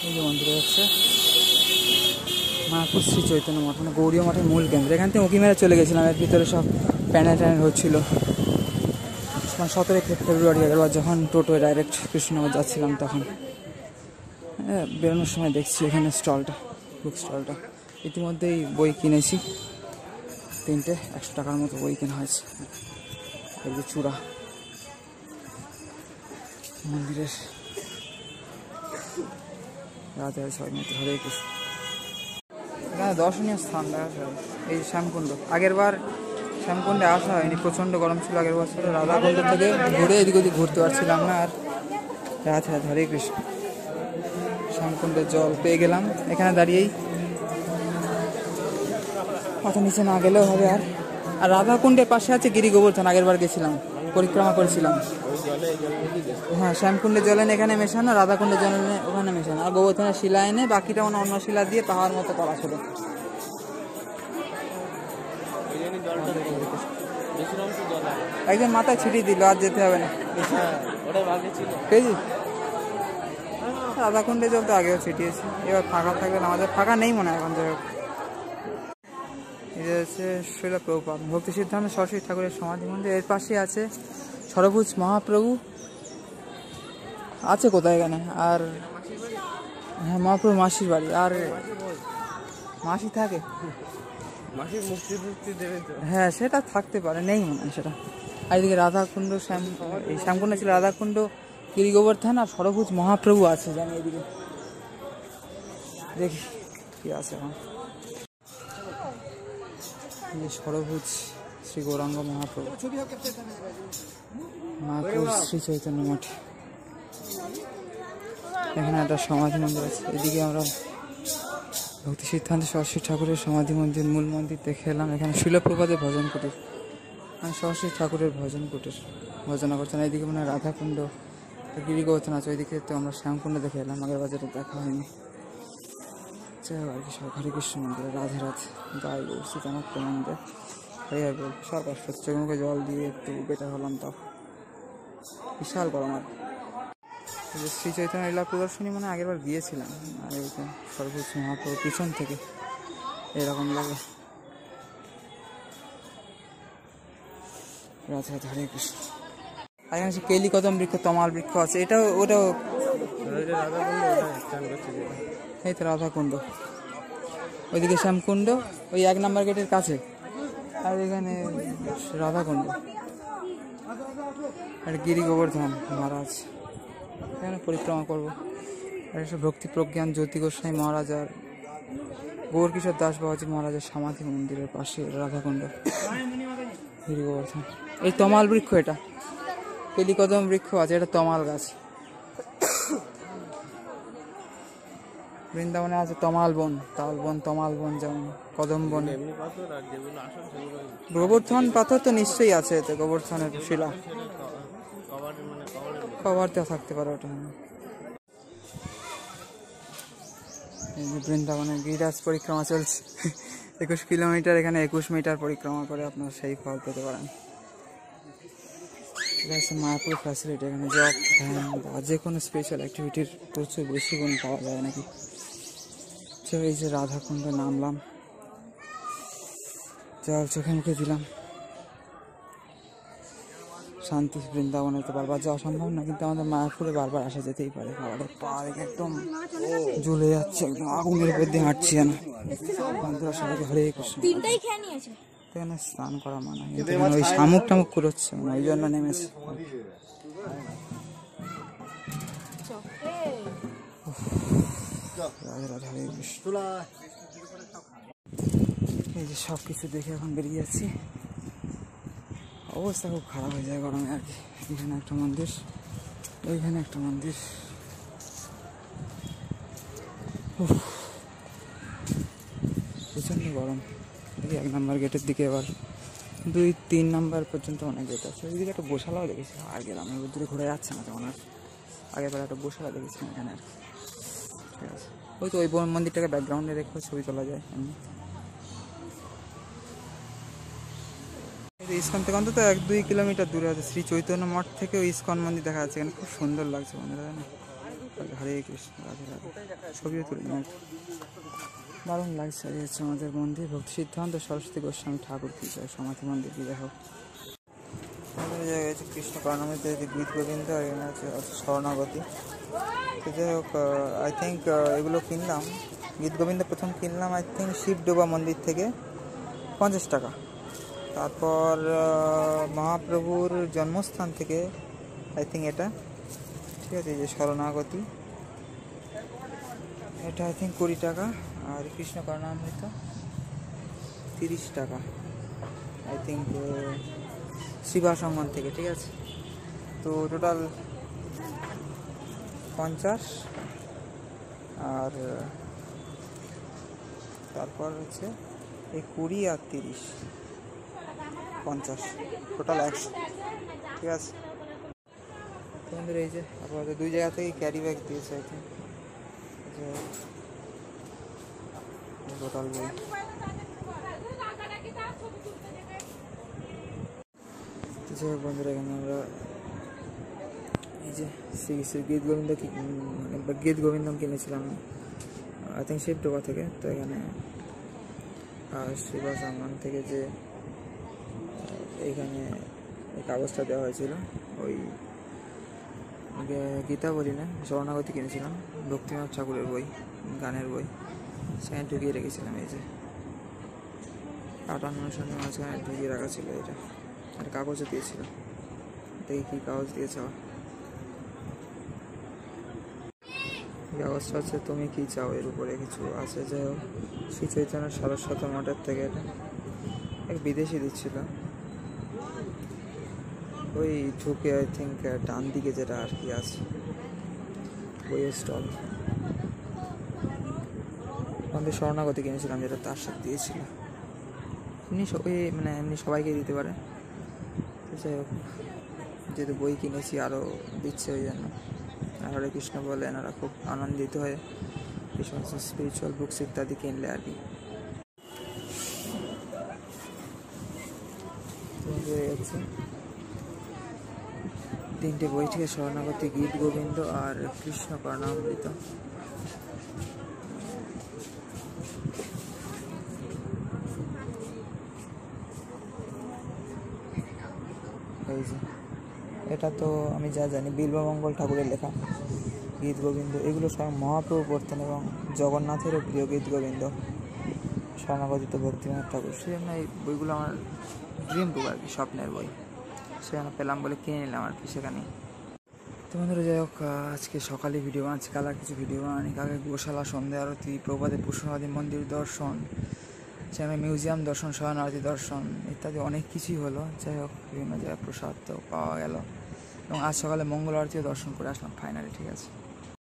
এই যে মন্দিরে হচ্ছে মায়াপুর শ্রী চৈতন্য মঠ, মানে গৌরীয় মঠের মূল কেন্দ্র। এখান থেকে উঁকি মেরে চলে গেছিলাম, এর ভিতরে সব প্যানেল ট্যানেল হচ্ছিল। মানে 17 ফেব্রুয়ারি আগেরবার যখন টোটোয় ডাইরেক্ট কৃষ্ণনগর যাচ্ছিলাম, তখন বেরোনোর সময় দেখছি এখানে স্টলটা, বুক স্টলটা। ইতিমধ্যেই বই কিনেছি, 3টে 100 টাকার মতো বই কেনা হয়েছে। এই যে চূড়া মন্দিরের রাধা সবাই মতো হরে কৃষ্ণ। এখানে দর্শনীয় স্থান দেখা যায় এই শ্যামকুণ্ড। আগের বার শ্যামকুণ্ডে আসা হয়নি, প্রচণ্ড গরম ছিল আগের বছর। রাধাকুণ্ড থেকে ঘুরে এদিক ওদিক ঘুরতে পারছিলাম না। আর রাধা রাধা হরে কৃষ্ণ। শ্যামকুণ্ডের জল পেয়ে গেলাম এখানে দাঁড়িয়েই, অত নিচে না গেলেও হবে। আর রাধাকুণ্ডের পাশে আছে গিরি গোবর্ধন, আগের বার গেছিলাম, পরিক্রমা করেছিলাম। হ্যাঁ, শ্যামকুণ্ডের জল এনে এখানে মেশানো, রাধাকুণ্ডের জল এনে ওখানে মেশানো, আর গোবর্ধনের শিলা এনে বাকিটা অন্য শিলা দিয়ে পাহাড় মতো করা ছিল। একজন মাথায় ছিটিয়ে দিল, আর যেতে হবে না। রাধাকুণ্ডের জল তো আগেও ছিটিয়েছি, এবার ফাঁকা থাকবে না, আমাদের ফাঁকা নেই মনে হয় এখন। যাই হোক, এটা হচ্ছে শিলা প্রভুপাদ ভক্তি সিদ্ধান্ত সরস্বতী ঠাকুরের সমাধি মন্দির। এর পাশে আছে সরভুজ মহাপ্রভু আছে কোথায় এখানে। আর হ্যাঁ, মহাপ্রভু মাসির বাড়ি। আর মাসি থাকে, হ্যাঁ সেটা থাকতে পারে, নেই মনে হয় সেটা। আর এদিকে রাধাকুণ্ড, এই শ্যামকুণ্ড ছিল রাধাকুণ্ড, গিরি গোবর্ধন আর সরভুজ মহাপ্রভু আছে জানি। এদিকে দেখি কি আছে এখন। সরভুজ শ্রী গৌরাঙ্গ মহাপ্রভু, মায়াপুর শ্রী চৈতন্য মঠ। এখানে একটা সমাধি মন্দির আছে। এদিকে আমরা ভক্তি সিদ্ধান্ত সরস্বতী ঠাকুরের সমাধি মন্দির, মূল মন্দির দেখে এলাম। এখানে শিলপ্রপাতের ভজন কুটির, মানে সরস্বতী ঠাকুরের ভজন কুটির, ভজনা করছেন। এইদিকে মানে রাধাকুণ্ড, গিরি গোবর্ধন আছে। ওইদিকে তো আমরা শ্যামকুণ্ড দেখে এলাম, আগের বাজারে দেখা হয়নি। আর কি সব হরে কৃষ্ণ মন্দিরে রাধে রাধে গাই বলছি আমার মন্দির হয়ে বল সরকার চোখে মুখে জল দিয়ে একটু বেটার হলাম। তাও বিশাল গরম। আর শ্রী চৈতন্য লীলা প্রদর্শনী মানে আগের বার গিয়েছিলাম, আর এইটা সর্বোচ্চ মহাপ্রভু পিছন থেকে এরকম লাগে। রাধে রাধে হরে কৃষ্ণ। আর এখানে কেলি কদম বৃক্ষ, তমাল বৃক্ষ আছে। এটাও ওটাও এই তো রাধাকুণ্ড। ওইদিকে শ্যামকুণ্ড, ওই 1 নম্বর গেটের কাছে। আর এখানে রাধাকুণ্ড আর গিরি গোবর্ধন মহারাজ। এখানে পরিক্রমা করবো। আর এসব ভক্তি প্রজ্ঞান জ্যোতি গোস্বামী মহারাজ আর গৌর কিশোর দাস বাবাজি মহারাজের সমাধি মন্দিরের পাশে রাধাকুণ্ড, গিরি গোবর্ধন। এই তমাল বৃক্ষ, এটা কেলিকদম বৃক্ষ আছে, এটা তমাল গাছ। বৃন্দাবনে আছে তমাল বন, তাল বন, তমাল বন, যেমন কদম বন। গোবর্ধন পাথর তো নিশ্চয়ই আছে এতে, গোবর্ধনের শিলা কভার দেওয়া থাকতে পারে ওটা। এই যে বৃন্দাবনের গিরিরাজ পরিক্রমা চলছে, 21 কিলোমিটার। এখানে 21 মিটার পরিক্রমা করে আপনারা সেই ফল পেতে পারেন। এটা হচ্ছে মায়াপুর ফ্যাসিলিটি। এখানে জব, ধ্যান বা যে কোনো স্পেশাল অ্যাক্টিভিটির প্রচুর বেশি গুণ পাওয়া যায় নাকি। এই যে রাধাকুণ্ডে নামলাম, জল চোখে মুখে দিলাম, শান্তি। বৃন্দাবনে তো বারবার যাওয়া সম্ভব না, কিন্তু আমাদের মায়াপুরে বারবার আসা যেতেই পারে। আমাদের পা একদম জ্বলে যাচ্ছে, একদম আগুনের উপর দিয়ে হাঁটছি যেন। বন্ধুরা সবাইকে হরে কৃষ্ণ। এখানে স্নান করা মানা, ওই শামুক টামুক কুড়োচ্ছে, ওই জন্য নেমেছে। এই যে সব কিছু দেখে এখন বেরিয়ে যাচ্ছি। অবস্থা খুব খারাপ হয়ে যায় গরমে আর কি। এখানে একটা মন্দির, ওইখানে একটা মন্দির। প্রচন্ড গরম। 1 নম্বর গেটের দিকে, এবার 2-3 নম্বর পর্যন্ত অনেক গেট আছে। ওইদিকে একটা গোশালাও দেখেছি, আর গেলাম ওই দূরে ঘুরে যাচ্ছে না তেমন। আর আগের বার একটা গোশালা দেখেছিলাম এখানে আর কি। ঠিক আছে, ওই তো ওই মন্দিরটাকে ব্যাকগ্রাউন্ডে রেখে ছবি তোলা যায় এমনি। ইস্কন থেকে অন্তত 1-2 কিলোমিটার দূরে আছে শ্রী চৈতন্য মঠ থেকে ওই ইস্কন মন্দির দেখা যাচ্ছে। এখানে খুব সুন্দর লাগছে মন্দিরটা, হরে কৃষ্ণ, রাধে রাধে। ছবিও তুলি না, দারুণ লাগছে। এই হচ্ছে আমাদের মন্দির, ভক্তি সিদ্ধান্ত সরস্বতী গোস্বামী ঠাকুর কি জয়, সমাধি মন্দির কি দেখো। আমাদের জায়গায় হচ্ছে কৃষ্ণ কারণামৃত গীত গোবিন্দ, আর এখানে হচ্ছে শরণাগতি। তো যাই হোক, আই থিঙ্ক এগুলো কিনলাম, গীত গোবিন্দ প্রথম কিনলাম আই থিঙ্ক শিবডোবা মন্দির থেকে 50 টাকা। তারপর মহাপ্রভুর জন্মস্থান থেকে আই থিঙ্ক এটা, ঠিক আছে, এই যে শরণাগতি, এটা আই থিঙ্ক 20 টাকা। আর কৃষ্ণ কারণামৃত 30 টাকা আই থিঙ্ক শিবাসঙ্গন থেকে, ঠিক আছে। তো টোটাল 50, আর তারপর হচ্ছে এই 20 আর 30, 50, টোটাল 100, ঠিক আছে। তোমাদের এই যে আপাতত 2 জায়গা থেকে ক্যারি ব্যাগ দিয়েছে আই থিঙ্ক, টোটাল বই। যাই হোক বন্ধুরা, এখানে আমরা এই যে শ্রী শ্রী গীত গোবিন্দম কিনেছিলাম আই থিঙ্ক শিবডোবা থেকে। তো এখানে শিবাসঙ্গন থেকে যে এইখানে এই কাগজটা দেওয়া হয়েছিল, ওই গীতা বলি না, শরণাগতি কিনেছিলাম, ভক্তিনাথ ঠাকুরের বই, গানের বই, সেখানে ঢুকিয়ে রেখেছিলাম। এই যে 58 সালের মাঝখানে ঢুকিয়ে রাখা ছিল এটা, আর কাগজও দিয়েছিল। দেখি কী কাগজ দিয়েছে। কাগজটা হচ্ছে তুমি কি চাও, এর উপরে কিছু আছে। যাই হোক, শ্রী চৈতন্য সারস্বত মঠের থেকে এটা এক বিদেশি দিচ্ছিল। ওই ঢুকে আই থিঙ্ক ডান দিকে যেটা আর কি আছে বইয়ের স্টল, আমাদের শরণাগতি কিনেছিলাম যেটা তার সাথে দিয়েছিল। এমনি ওই মানে এমনি সবাইকে দিতে পারে। যাই হোক, যেহেতু বই কিনেছি আরও দিচ্ছে, ওই জন্য হরে কৃষ্ণ বলে এনারা খুব আনন্দিত হয়ে এই সমস্ত স্পিরিচুয়াল বুকস ইত্যাদি কিনলে আর কি। যাচ্ছে 3টে বই থেকে শরণাগতি, গীত গোবিন্দ আর কৃষ্ণ কারণামৃত। এই যে এটা তো আমি যা জানি বিল্বমঙ্গল ঠাকুরের লেখা গীত গোবিন্দ, এগুলো স্বয়ং মহাপ্রভু পড়তেন এবং জগন্নাথেরও প্রিয় গীত গোবিন্দ, শরণাগত ভক্তিনাথ ঠাকুর। সেই জন্য এই বইগুলো আমার ড্রিম বুক আর কি, স্বপ্নের বই, সেখানে পেলাম বলে কিনে নিলাম আর কি সেখানে। তোমাদের যাই হোক, আজকে সকালে ভিডিও বানাচ্ছি, কাল আর কিছু ভিডিও বানানি। কালকে গোশালা, সন্ধ্যা আরতি, প্রভাতে পুষ্পনাদি মন্দির দর্শন, সেখানে মিউজিয়াম দর্শন, শয়ন আরতি দর্শন ইত্যাদি অনেক কিছুই হলো। যাই হোক, বিভিন্ন জায়গায় প্রসাদ তো পাওয়া গেল, এবং আজ সকালে মঙ্গল আরতিও দর্শন করে আসলাম ফাইনালি, ঠিক আছে।